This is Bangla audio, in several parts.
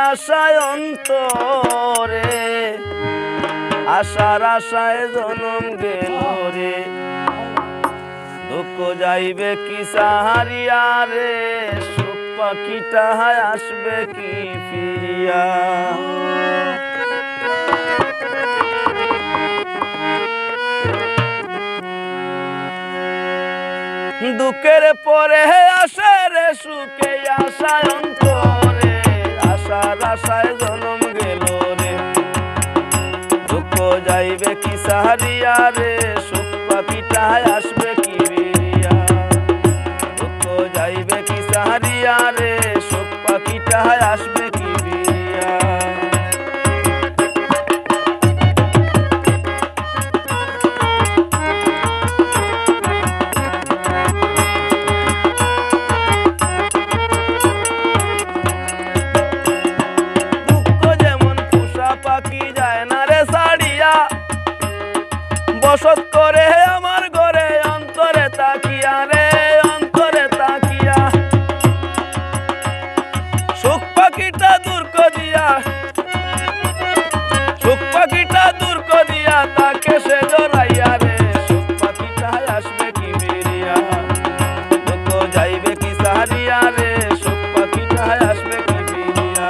আশায় অন্তরে, আশার আশায় জনম গেল রে। দুঃখ যাইবে কি সাহারিয়া রে, সুখ পাখিটা আসবে কি ফিরিয়া। দুঃখের পরে আসে রে সুখে, আশায় অন্তরে, আশার আশায় জনম গেল রে। দুঃখ যাইবে কি সাহারিয়া রে, সুখ পাখিটা আসবে কি ফিরিয়া। দুঃখ যাইবে কি সাহারিয়া রে, সুখ পাখিটা আসবে কি ফিরিয়া। বসত করে আমার ঘরে অন্তরে তাকিয়া রে, অন্তরে তাকিয়া সুখ পাখিটা দূর করিয়া, সুখ পাখিটা দূর করিয়া তাকে সে জড়াইয়া রে। সুখ পাখিটা আসবে কি ফিরিয়া। দুঃখ যাইবে কি সাহারিয়া রে, সুখ পাখিটা আসবে কি ফিরিয়া।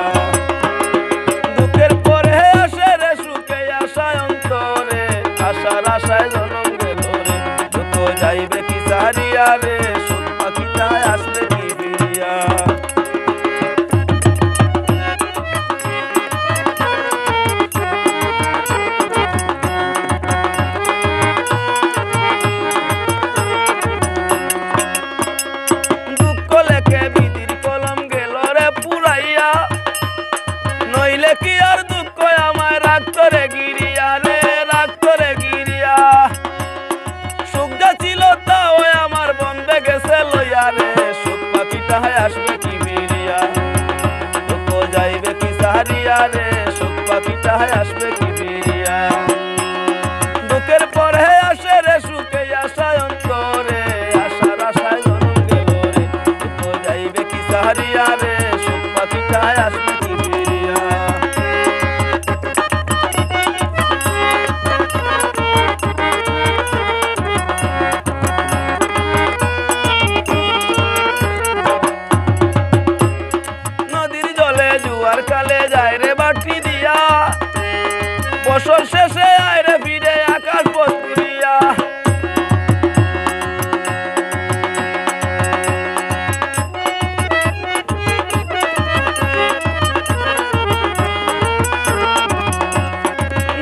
দুঃখের পরে আসে রে সুখে, আশায় অন্তরে, আশার আশায় জনম গেল রে। দুঃখ যাইবে কি সাহারিয়া রে, সুখ পাখিটা আসবে কি ফিরিয়া। দুঃখ লেখে বিধির কলম গেল রে পুরাইয়া, নইলে কি আর দুঃখ আমায় রাখতো রে গিরিয়া রে, রাখতো রে গিরিয়া। সুখ যা ছিল তাও আমার বন্ধে গেছে লইয়া রে। সুখ পাখিটা আসবে কি ফিরিয়া। দুঃখ যাইবে কি সাহারিয়া রে, সুখ পাখিটা আসবে কি ফিরিয়া। দুঃখের পরে আসে রে সুখে, আশায় অন্তরে, আশার আশায় জনম গেল রে। দুঃখ যাইবে কি সাহারিয়া রে, সুখ পাখিটা আসবে কি ফিরিয়া। জুয়ার কালে যায় রে বাটি দিয়া, বছর শেষে আয় রে ফিরে আকাশ পথিয়া।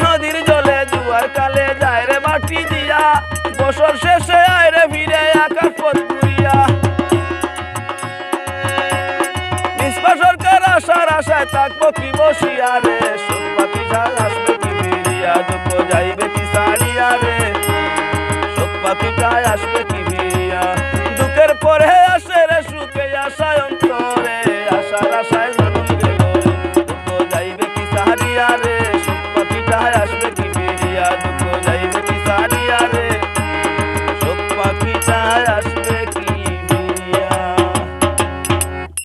নদীর জলে জুয়ার কালে যায় রে বাটি দিয়া, বছর শেষে আয় রে ফিরে আকাশ পথিয়া। সরকার আশার আশায় থাকবো কি বসিয়া রে, সুখ পাখিটা আসবে কি ফিরিয়া। দুঃখ যাইবে কি সাহারিয়া রে, সুখ পাখিটা আসবে কি ফিরিয়া। দুঃখের পরে আসে রে সুখে, আশায় অন্তরে, আশার আশায় জনম গেল রে। দুঃখ যাইবে কি সাহারিয়া রে, সুখ পাখিটা আসবে